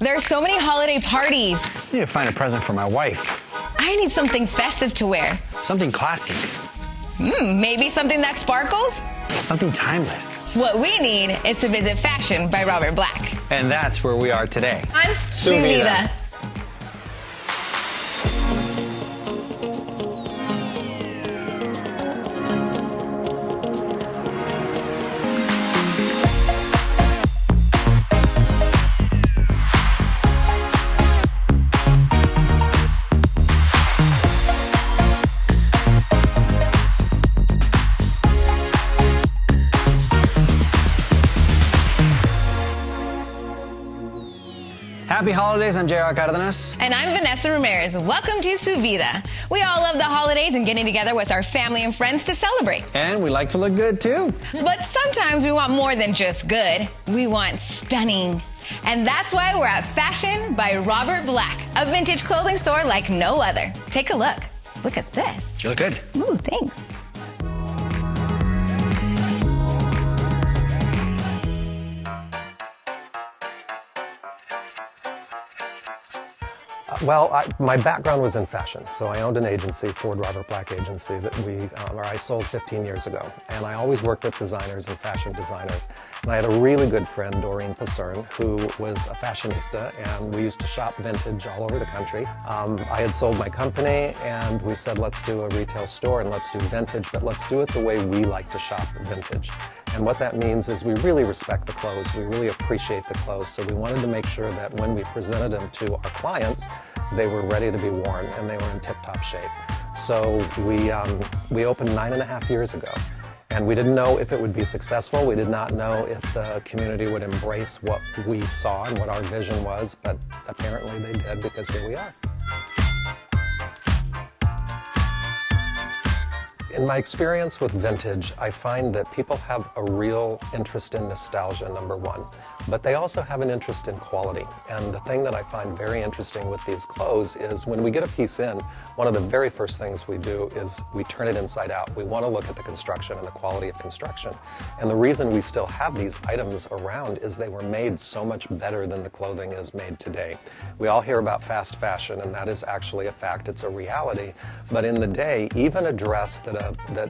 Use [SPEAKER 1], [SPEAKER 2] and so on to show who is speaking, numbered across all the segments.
[SPEAKER 1] There's so many holiday parties.
[SPEAKER 2] I need to find a present for my wife.
[SPEAKER 1] I need something festive to wear.
[SPEAKER 2] Something classy.
[SPEAKER 1] Maybe something that sparkles?
[SPEAKER 2] Something timeless.
[SPEAKER 1] What we need is to visit Fashion by Robert Black.
[SPEAKER 2] And that's where we are today.
[SPEAKER 1] I'm
[SPEAKER 2] Vida. Happy holidays, I'm J.R. Cardenas.
[SPEAKER 1] And I'm Vanessa Ramirez. Welcome to Vida. We all love the holidays and getting together with our family and friends to celebrate.
[SPEAKER 2] And we like to look good, too.
[SPEAKER 1] But sometimes we want more than just good. We want stunning. And that's why we're at Fashion by Robert Black, a vintage clothing store like no other. Take a look. Look at this.
[SPEAKER 2] You look good.
[SPEAKER 1] Ooh, thanks.
[SPEAKER 3] Well, my background was in fashion, so I owned an agency, Ford Robert Black Agency, that I sold 15 years ago. And I always worked with designers and fashion designers. And I had a really good friend, Doreen Pacern, who was a fashionista, and we used to shop vintage all over the country. I had sold my company, and we said, let's do a retail store and let's do vintage, but let's do it the way we like to shop vintage. And what that means is we really respect the clothes, we really appreciate the clothes, so we wanted to make sure that when we presented them to our clients, they were ready to be worn and they were in tip-top shape. So we opened 9.5 years ago, and we didn't know if it would be successful. We did not know if the community would embrace what we saw and what our vision was, but apparently they did, because here we are. In my experience with vintage, I find that people have a real interest in nostalgia, number one, but they also have an interest in quality. And the thing that I find very interesting with these clothes is when we get a piece in, one of the very first things we do is we turn it inside out. We want to look at the construction and the quality of construction. And the reason we still have these items around is they were made so much better than the clothing is made today. We all hear about fast fashion, and that is actually a fact. It's a reality. But in the day, even a dress that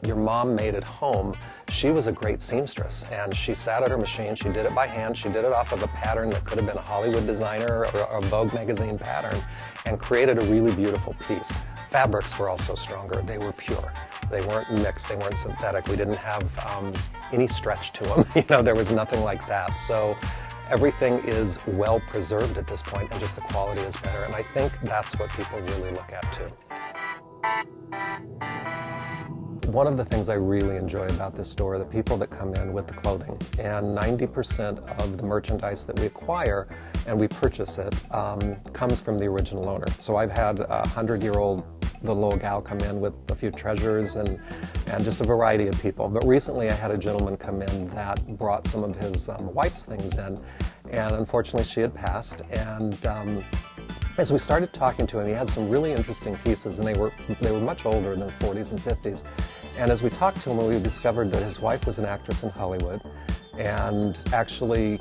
[SPEAKER 3] your mom made at home, she was a great seamstress, and she sat at her machine, she did it by hand, she did it off of a pattern that could have been a Hollywood designer or a Vogue magazine pattern, and created a really beautiful piece. Fabrics were also stronger. They were pure. They weren't mixed, they weren't synthetic. We didn't have any stretch to them. There was nothing like that. So everything is well preserved at this point, and just the quality is better. And I think that's what people really look at too. One of the things I really enjoy about this store are the people that come in with the clothing. And 90% of the merchandise that we acquire and we purchase it comes from the original owner. So I've had a 100-year-old little gal come in with a few treasures and just a variety of people. But recently I had a gentleman come in that brought some of his wife's things in, and unfortunately she had passed. And as we started talking to him, he had some really interesting pieces, and they were much older, in their 40s and 50s. And as we talked to him, we discovered that his wife was an actress in Hollywood, and actually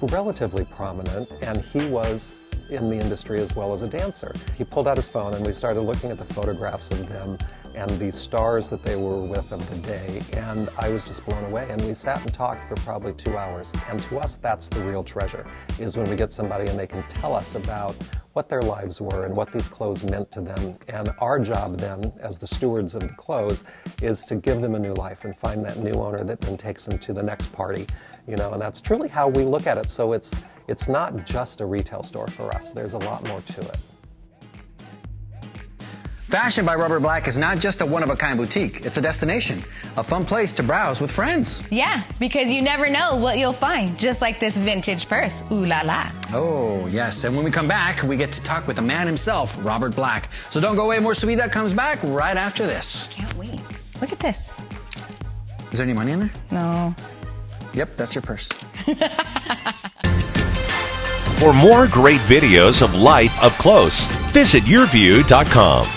[SPEAKER 3] relatively prominent, and he was in the industry as well as a dancer. He pulled out his phone, and we started looking at the photographs of them and the stars that they were with of the day, and I was just blown away. And we sat and talked for probably 2 hours. And to us, that's the real treasure, is when we get somebody and they can tell us about what their lives were and what these clothes meant to them. And our job then, as the stewards of the clothes, is to give them a new life and find that new owner that then takes them to the next party. And that's truly how we look at it. So it's not just a retail store for us. There's a lot more to it.
[SPEAKER 2] Fashion by Robert Black is not just a one-of-a-kind boutique. It's a destination, a fun place to browse with friends.
[SPEAKER 1] Yeah, because you never know what you'll find, just like this vintage purse. Ooh la la.
[SPEAKER 2] Oh, yes. And when we come back, we get to talk with the man himself, Robert Black. So don't go away. More Vida comes back right after this.
[SPEAKER 1] Can't wait. Look at this.
[SPEAKER 2] Is there any money in there?
[SPEAKER 1] No.
[SPEAKER 2] Yep, that's your purse.
[SPEAKER 4] For more great videos of life up close, visit Yurview.com.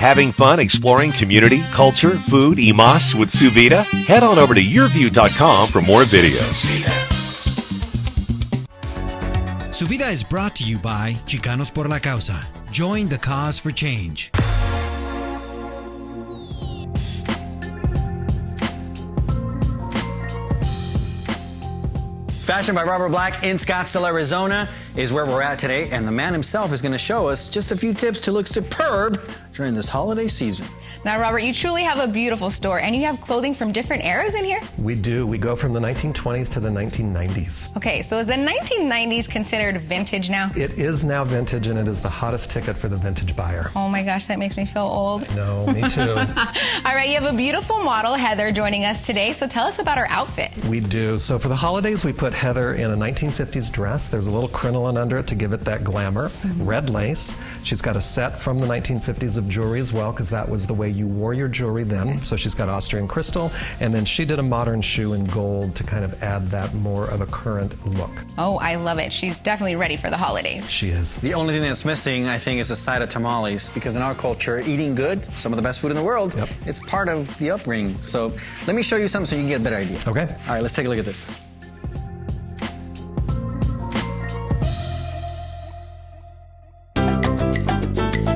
[SPEAKER 4] Having fun exploring community, culture, food, y más with Vida? Head on over to Yurview.com for more videos.
[SPEAKER 5] Su Vida is brought to you by Chicanos por la Causa. Join the cause for change.
[SPEAKER 2] Fashion by Robert Black in Scottsdale, Arizona is where we're at today, and the man himself is going to show us just a few tips to look superb during this holiday season.
[SPEAKER 1] Now, Robert, you truly have a beautiful store, and you have clothing from different eras in here?
[SPEAKER 3] We do. We go from the 1920s to the 1990s.
[SPEAKER 1] Okay, so is the 1990s considered vintage now?
[SPEAKER 3] It is now vintage, and it is the hottest ticket for the vintage buyer.
[SPEAKER 1] Oh my gosh, that makes me feel old.
[SPEAKER 3] No, me too.
[SPEAKER 1] All right, you have a beautiful model, Heather, joining us today, so tell us about her outfit.
[SPEAKER 3] We do. So for the holidays, we put Heather in a 1950s dress. There's a little crinoline under it to give it that glamour. Red lace. She's got a set from the 1950s of jewelry as well, because that was the way you wore your jewelry then. So she's got Austrian crystal, and then she did a modern shoe in gold to kind of add that more of a current look.
[SPEAKER 1] Oh, I love it. She's definitely ready for the holidays.
[SPEAKER 3] She is.
[SPEAKER 2] The only thing that's missing, I think, is a side of tamales, because in our culture, eating good, some of the best food in the world, it's part of the upbringing. So let me show you something so you can get a better idea.
[SPEAKER 3] Okay.
[SPEAKER 2] All right, let's take a look at this.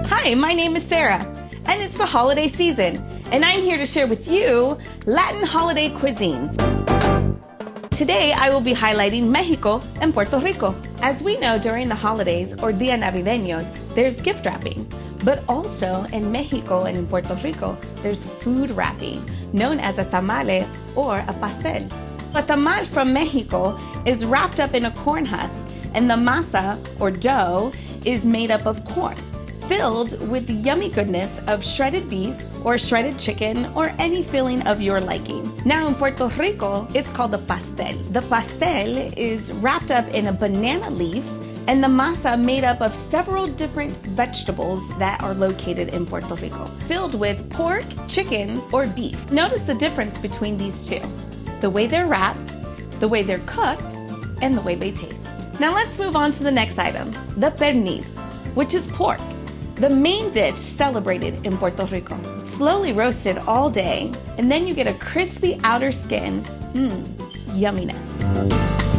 [SPEAKER 6] Hi, my name is Sarah, and it's the holiday season, and I'm here to share with you Latin holiday cuisines. Today, I will be highlighting Mexico and Puerto Rico. As we know, during the holidays or Dia Navideños, there's gift wrapping. But also in Mexico and in Puerto Rico, there's food wrapping, known as a tamale or a pastel. A tamal from Mexico is wrapped up in a corn husk, and the masa or dough is made up of corn, filled with the yummy goodness of shredded beef or shredded chicken or any filling of your liking. Now in Puerto Rico, it's called a pastel. The pastel is wrapped up in a banana leaf and the masa made up of several different vegetables that are located in Puerto Rico, filled with pork, chicken, or beef. Notice the difference between these two: the way they're wrapped, the way they're cooked, and the way they taste. Now let's move on to the next item, the pernil, which is pork. The main dish celebrated in Puerto Rico. Slowly roasted all day, and then you get a crispy outer skin. Yumminess.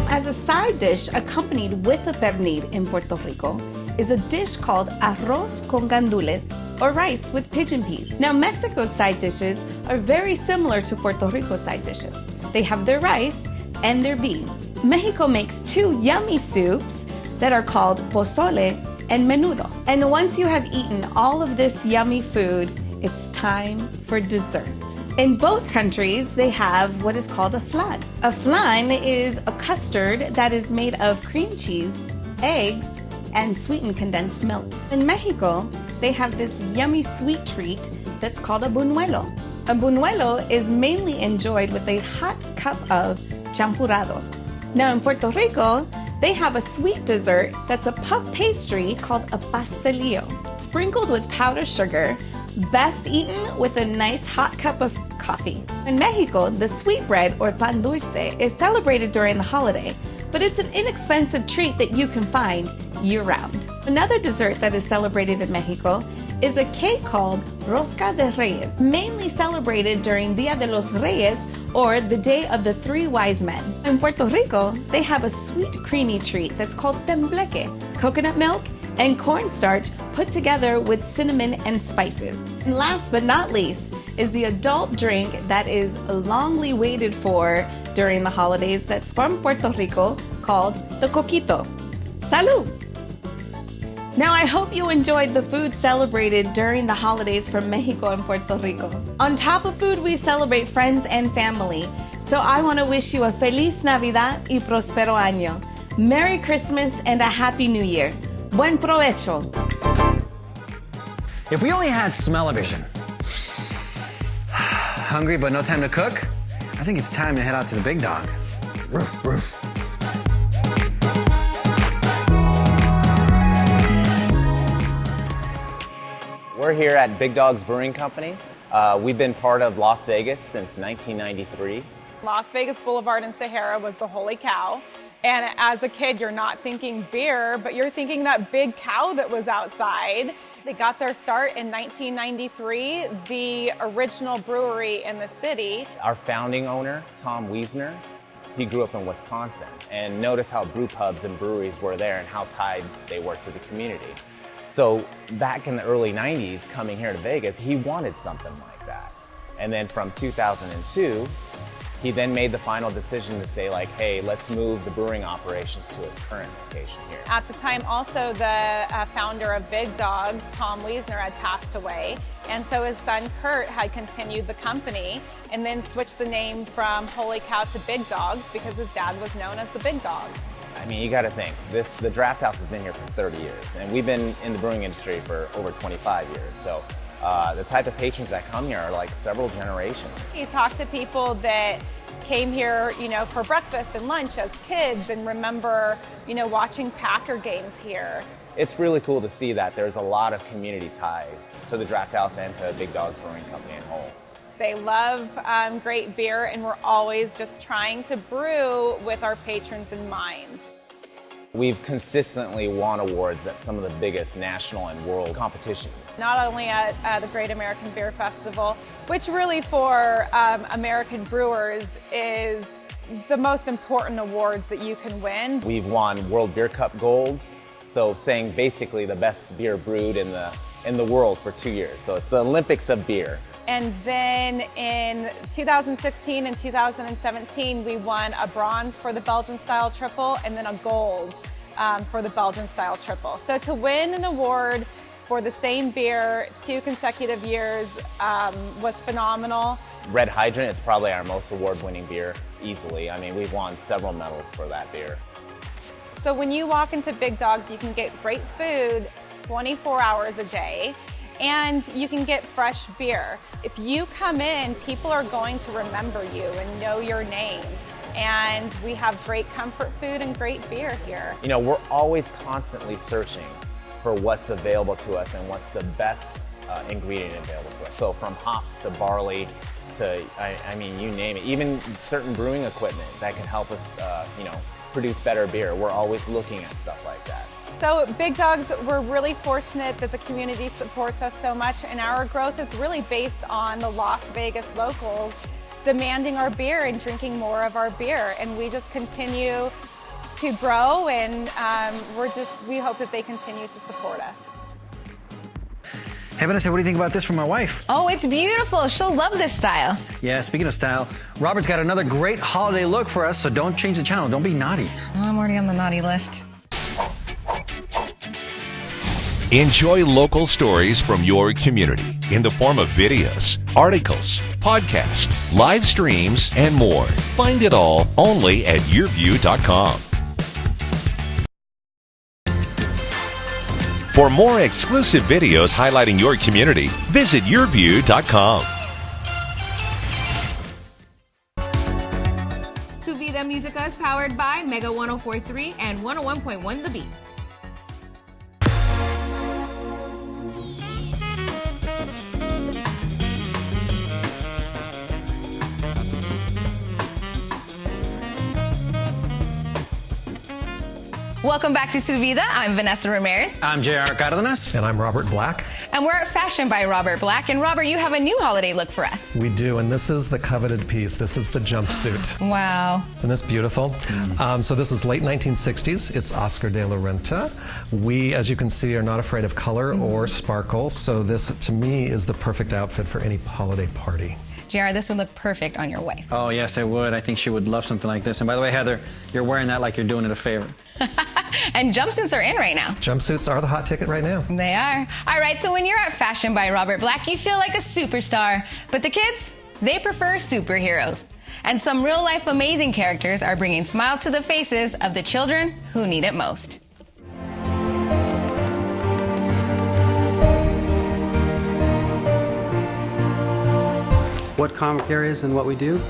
[SPEAKER 6] As a side dish accompanied with the pernil in Puerto Rico is a dish called arroz con gandules, or rice with pigeon peas. Now Mexico's side dishes are very similar to Puerto Rico's side dishes. They have their rice and their beans. Mexico makes two yummy soups that are called pozole and menudo. And once you have eaten all of this yummy food, it's time for dessert. In both countries, they have what is called a flan. A flan is a custard that is made of cream cheese, eggs, and sweetened condensed milk. In Mexico, they have this yummy sweet treat that's called a buñuelo. A buñuelo is mainly enjoyed with a hot cup of champurrado. Now in Puerto Rico, they have a sweet dessert that's a puff pastry called a pastelillo, sprinkled with powdered sugar, best eaten with a nice hot cup of coffee. In Mexico, the sweetbread or pan dulce is celebrated during the holiday, but it's an inexpensive treat that you can find year-round. Another dessert that is celebrated in Mexico is a cake called Rosca de Reyes, mainly celebrated during Dia de los Reyes, or the Day of the Three Wise Men. In Puerto Rico, they have a sweet creamy treat that's called tembleque, coconut milk and cornstarch put together with cinnamon and spices. And last but not least is the adult drink that is longly waited for during the holidays that's from Puerto Rico called the coquito. Salud! Now, I hope you enjoyed the food celebrated during the holidays from Mexico and Puerto Rico. On top of food, we celebrate friends and family. So I want to wish you a Feliz Navidad y Prospero Año. Merry Christmas and a Happy New Year. Buen provecho.
[SPEAKER 2] If we only had smell-o-vision. Hungry but no time to cook? I think it's time to head out to the big dog. Roof, roof.
[SPEAKER 7] We're here at Big Dog's Brewing Company. We've been part of Las Vegas since 1993.
[SPEAKER 8] Las Vegas Boulevard in Sahara was the holy cow. And as a kid, you're not thinking beer, but you're thinking that big cow that was outside. They got their start in 1993, the original brewery in the city.
[SPEAKER 7] Our founding owner, Tom Wiesner, he grew up in Wisconsin, and notice how brew pubs and breweries were there and how tied they were to the community. So back in the early 90s, coming here to Vegas, he wanted something like that. And then from 2002, he then made the final decision to say like, hey, let's move the brewing operations to its current location here.
[SPEAKER 8] At the time also the founder of Big Dogs, Tom Wiesner, had passed away. And so his son Kurt had continued the company and then switched the name from Holy Cow to Big Dogs because his dad was known as the Big Dog.
[SPEAKER 7] I mean, you gotta think, the Draft House has been here for 30 years, and we've been in the brewing industry for over 25 years. So the type of patrons that come here are like several generations.
[SPEAKER 8] You talk to people that came here, you know, for breakfast and lunch as kids and remember, you know, watching Packer games here.
[SPEAKER 7] It's really cool to see that there's a lot of community ties to the Draft House and to Big Dogs Brewing Company in whole.
[SPEAKER 8] They love great beer, and we're always just trying to brew with our patrons in mind.
[SPEAKER 7] We've consistently won awards at some of the biggest national and world competitions.
[SPEAKER 8] Not only at the Great American Beer Festival, which really for American brewers is the most important awards that you can win.
[SPEAKER 7] We've won World Beer Cup golds, so saying basically the best beer brewed in the world for 2 years. So it's the Olympics of beer.
[SPEAKER 8] And then in 2016 and 2017, we won a bronze for the Belgian Style Triple and then a gold for the Belgian Style Triple. So to win an award for the same beer 2 consecutive years was phenomenal.
[SPEAKER 7] Red Hydrant is probably our most award-winning beer, easily. I mean, we've won several medals for that beer.
[SPEAKER 8] So when you walk into Big Dogs, you can get great food 24 hours a day, and you can get fresh beer. If you come in, people are going to remember you and know your name. And we have great comfort food and great beer here.
[SPEAKER 7] You know, we're always constantly searching for what's available to us and what's the best ingredient available to us. So from hops to barley to, I mean, you name it. Even certain brewing equipment that can help us, you know, produce better beer. We're always looking at stuff like that.
[SPEAKER 8] So Big Dogs, we're really fortunate that the community supports us so much, and our growth is really based on the Las Vegas locals demanding our beer and drinking more of our beer, and we just continue to grow, and we hope that they continue to support us.
[SPEAKER 2] Hey, Vanessa, what do you think about this from my wife?
[SPEAKER 1] Oh, it's beautiful. She'll love this style.
[SPEAKER 2] Yeah, speaking of style, Robert's got another great holiday look for us, so don't change the channel. Don't be naughty.
[SPEAKER 1] Oh, I'm already on the naughty list.
[SPEAKER 4] Enjoy local stories from your community in the form of videos, articles, podcasts, live streams, and more. Find it all only at Yurview.com. For more exclusive videos highlighting your community, visit Yurview.com.
[SPEAKER 1] Vida Musica is powered by Mega 104.3 and 101.1 The Beat. Welcome back to Vida. I'm Vanessa Ramirez.
[SPEAKER 2] I'm J.R. Cardenas.
[SPEAKER 3] And I'm Robert Black.
[SPEAKER 1] And we're at Fashion by Robert Black. And Robert, you have a new holiday look for us.
[SPEAKER 3] We do, and this is the coveted piece. This is the jumpsuit.
[SPEAKER 1] Wow.
[SPEAKER 3] Isn't this beautiful? So this is late 1960s. It's Oscar de la Renta. We, as you can see, are not afraid of color or sparkle. So this, to me, is the perfect outfit for any holiday party.
[SPEAKER 1] JR, this would look perfect on your wife.
[SPEAKER 2] Oh, yes, it would. I think she would love something like this. And by the way, Heather, you're wearing that like you're doing it a favor.
[SPEAKER 1] And jumpsuits are in right now.
[SPEAKER 3] Jumpsuits are the hot ticket right now.
[SPEAKER 1] They are. All right, so when you're at Fashion by Robert Black, you feel like a superstar. But the kids, they prefer superheroes. And some real-life amazing characters are bringing smiles to the faces of the children who need it most.
[SPEAKER 9] What Comic Care is and what we do?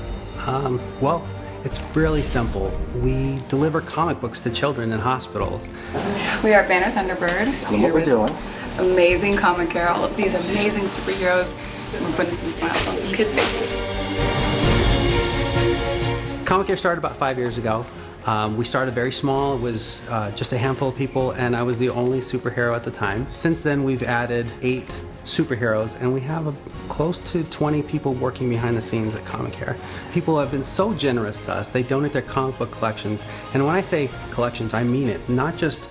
[SPEAKER 9] Well, it's really simple. We deliver comic books to children in hospitals.
[SPEAKER 10] We are Banner Thunderbird.
[SPEAKER 9] And what we're doing?
[SPEAKER 10] Amazing Comic Care, all of these amazing superheroes. We're putting some smiles on some kids' faces.
[SPEAKER 9] Comic Care started about 5 years ago. We started very small. It was just a handful of people, and I was the only superhero at the time. Since then, we've added 8 superheroes, and we have close to 20 people working behind the scenes at Comic Care. People have been so generous to us. They donate their comic book collections, and when I say collections, I mean it. Not just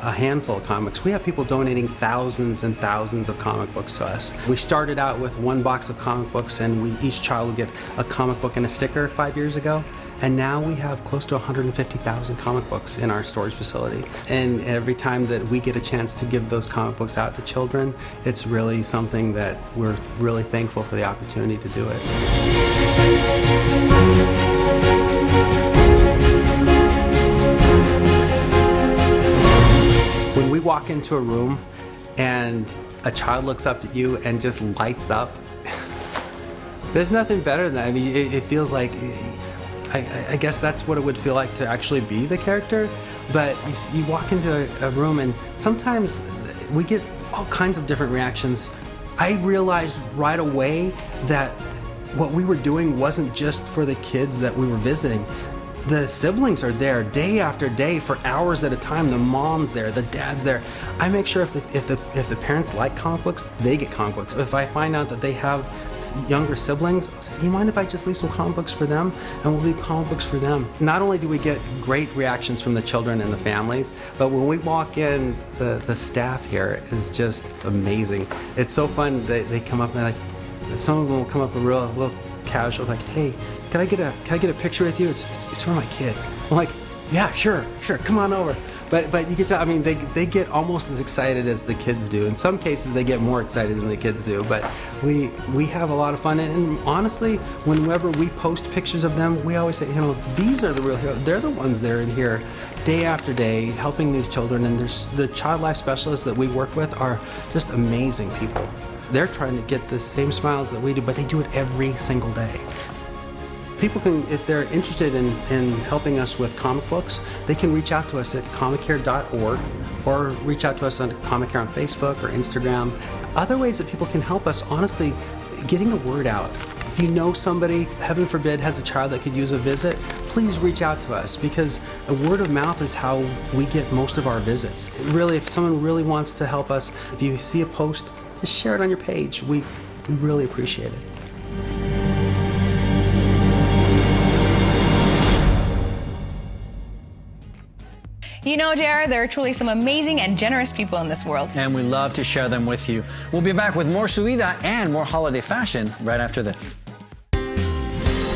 [SPEAKER 9] a handful of comics. We have people donating thousands and thousands of comic books to us. We started out with 1 box of comic books, and each child would get a comic book and a sticker 5 years ago. And now we have close to 150,000 comic books in our storage facility. And every time that we get a chance to give those comic books out to children, it's really something that we're really thankful for the opportunity to do it. When we walk into a room and a child looks up at you and just lights up, there's nothing better than that. I mean, it feels like, I guess that's what it would feel like to actually be the character. But you walk into a room and sometimes we get all kinds of different reactions. I realized right away that what we were doing wasn't just for the kids that we were visiting. The siblings are there day after day for hours at a time. The mom's there, the dad's there. I make sure if the parents like comic books, they get comic books. If I find out that they have younger siblings, I'll say, you mind if I just leave some comic books for them? And we'll leave comic books for them. Not only do we get great reactions from the children and the families, but when we walk in, the staff here is just amazing. It's so fun. They come up and they're like, some of them will come up and a little casual, like, hey, can I get a picture with you? It's for my kid. I'm like, yeah, sure, come on over. But you get to, I mean, they get almost as excited as the kids do. In some cases, they get more excited than the kids do. But we have a lot of fun. And honestly, whenever we post pictures of them, we always say, these are the real heroes. They're the ones that are in here day after day helping these children. And the child life specialists that we work with are just amazing people. They're trying to get the same smiles that we do, but they do it every single day. People can, if they're interested in helping us with comic books, they can reach out to us at comiccare.org or reach out to us on Comic Care on Facebook or Instagram. Other ways that people can help us, honestly, getting the word out. If you know somebody, heaven forbid, has a child that could use a visit, please reach out to us because the word of mouth is how we get most of our visits. Really, if someone really wants to help us, if you see a post, just share it on your page. We really appreciate it.
[SPEAKER 1] You know, JR, there are truly some amazing and generous people in this world.
[SPEAKER 2] And we love to share them with you. We'll be back with more Su Vida and more holiday fashion right after this.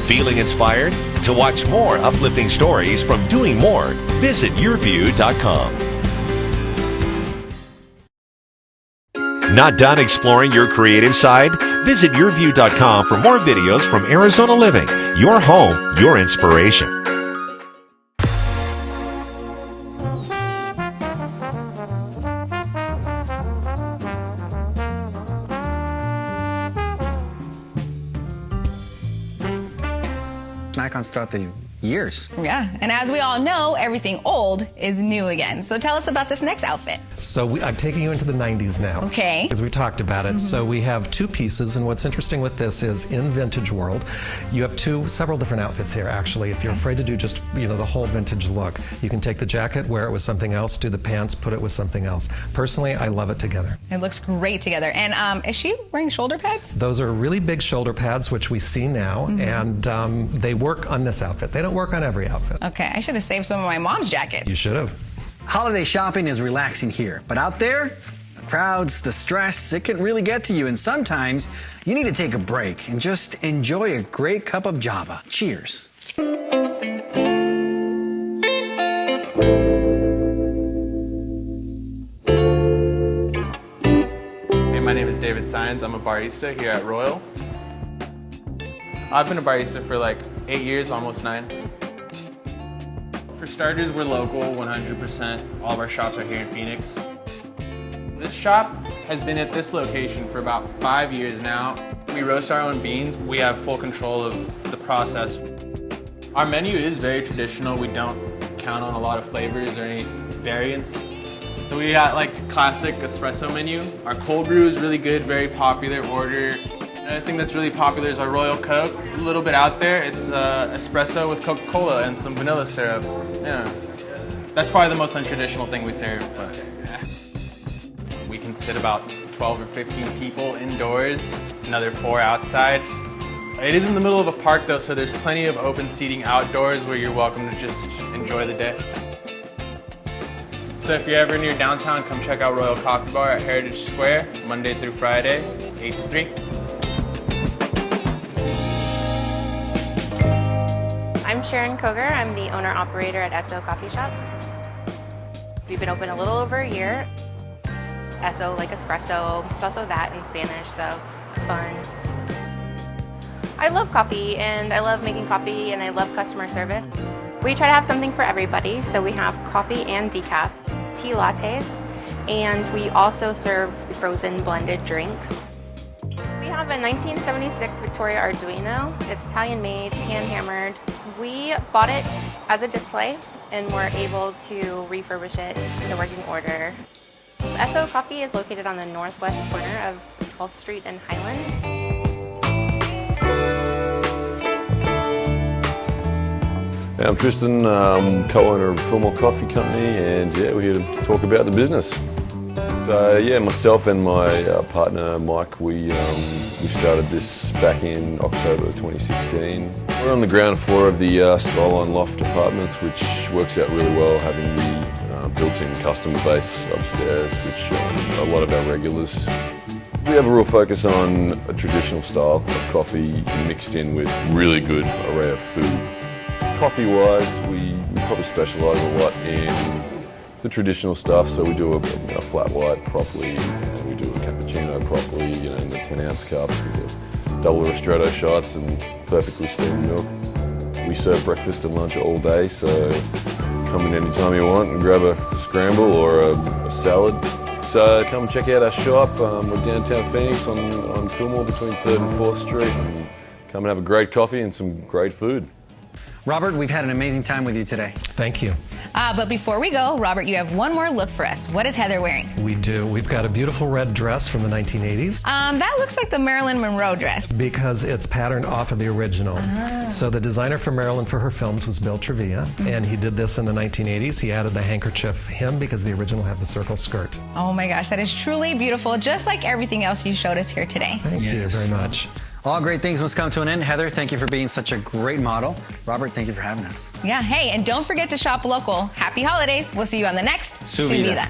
[SPEAKER 4] Feeling inspired? To watch more uplifting stories from doing more, visit Yurview.com. Not done exploring your creative side? Visit Yurview.com for more videos from Arizona Living, your home, your inspiration.
[SPEAKER 2] Icons throughout the years.
[SPEAKER 1] Yeah, and as we all know, everything old is new again. So tell us about this next outfit.
[SPEAKER 3] So I'm taking you into the 90s now.
[SPEAKER 1] Okay.
[SPEAKER 3] Because we talked about it. So we have 2 pieces, and what's interesting with this is in Vintage World, you have several different outfits here, actually. If you're afraid to do just, the whole vintage look, you can take the jacket, wear it with something else, do the pants, put it with something else. Personally, I love it together.
[SPEAKER 1] It looks great together. And is she wearing shoulder pads?
[SPEAKER 3] Those are really big shoulder pads, which we see now, and they work on this outfit. They don't work on every outfit.
[SPEAKER 1] Okay, I should have saved some of my mom's jackets.
[SPEAKER 3] You should have.
[SPEAKER 2] Holiday shopping is relaxing here, but out there, the crowds, the stress, it can really get to you, and sometimes you need to take a break and just enjoy a great cup of Java. Cheers.
[SPEAKER 11] Hey, my name is David Sines. I'm a barista here at Royal. I've been a barista for like 8 years, almost 9. For starters, we're local, 100%. All of our shops are here in Phoenix. This shop has been at this location for about 5 years now. We roast our own beans. We have full control of the process. Our menu is very traditional. We don't count on a lot of flavors or any variants. So we got like classic espresso menu. Our cold brew is really good, very popular order. Another thing that's really popular is our Royal Coke. A little bit out there, it's espresso with Coca-Cola and some vanilla syrup. Yeah, that's probably the most untraditional thing we serve, but yeah. We can sit about 12 or 15 people indoors, another 4 outside. It is in the middle of a park though, so there's plenty of open seating outdoors where you're welcome to just enjoy the day. So if you're ever near downtown, come check out Royal Coffee Bar at Heritage Square, Monday through Friday, 8 to 3.
[SPEAKER 12] I'm Sharon Koger. I'm the owner-operator at Esso Coffee Shop. We've been open a little over a year. It's Esso like espresso. It's also that in Spanish, so it's fun. I love coffee, and I love making coffee, and I love customer service. We try to have something for everybody, so we have coffee and decaf, tea lattes, and we also serve frozen blended drinks. We have a 1976 Victoria Arduino. It's Italian made, hand hammered. We bought it as a display and were able to refurbish it to working order. Esso Coffee is located on the northwest corner of 12th Street and Highland.
[SPEAKER 13] I'm Tristan, co-owner of Fillmore Coffee Company, and yeah, we're here to talk about the business. So yeah, myself and my partner Mike, we started this back in October 2016. We're on the ground floor of the Skyline Loft Apartments, which works out really well, having the built-in customer base upstairs, which a lot of our regulars. We have a real focus on a traditional style of coffee mixed in with really good array of food. Coffee-wise, we probably specialise a lot in the traditional stuff, so we do a flat white properly, and we do a cappuccino properly, in the 10-ounce cups with double ristretto shots and perfectly steamed milk. We serve breakfast and lunch all day, so come in anytime you want and grab a scramble or a salad. So come check out our shop. We're downtown Phoenix on Fillmore between 3rd and 4th Street, and come and have a great coffee and some great food.
[SPEAKER 2] Robert, we've had an amazing time with you today.
[SPEAKER 5] Thank you.
[SPEAKER 1] But before we go, Robert, you have one more look for us. What is Heather wearing?
[SPEAKER 5] We do. We've got a beautiful red dress from the 1980s.
[SPEAKER 1] That looks like the Marilyn Monroe dress.
[SPEAKER 5] Because it's patterned off of the original. So the designer for Marilyn for her films was Bill Trevia, and he did this in the 1980s. He added the handkerchief hem because the original had the circle skirt.
[SPEAKER 1] Oh my gosh, that is truly beautiful, just like everything else you showed us here today.
[SPEAKER 5] Thank you very much.
[SPEAKER 2] All great things must come to an end. Heather, thank you for being such a great model. Robert, thank you for having us.
[SPEAKER 1] Yeah, hey, and don't forget to shop local. Happy holidays. We'll see you on the next
[SPEAKER 2] Su Vida.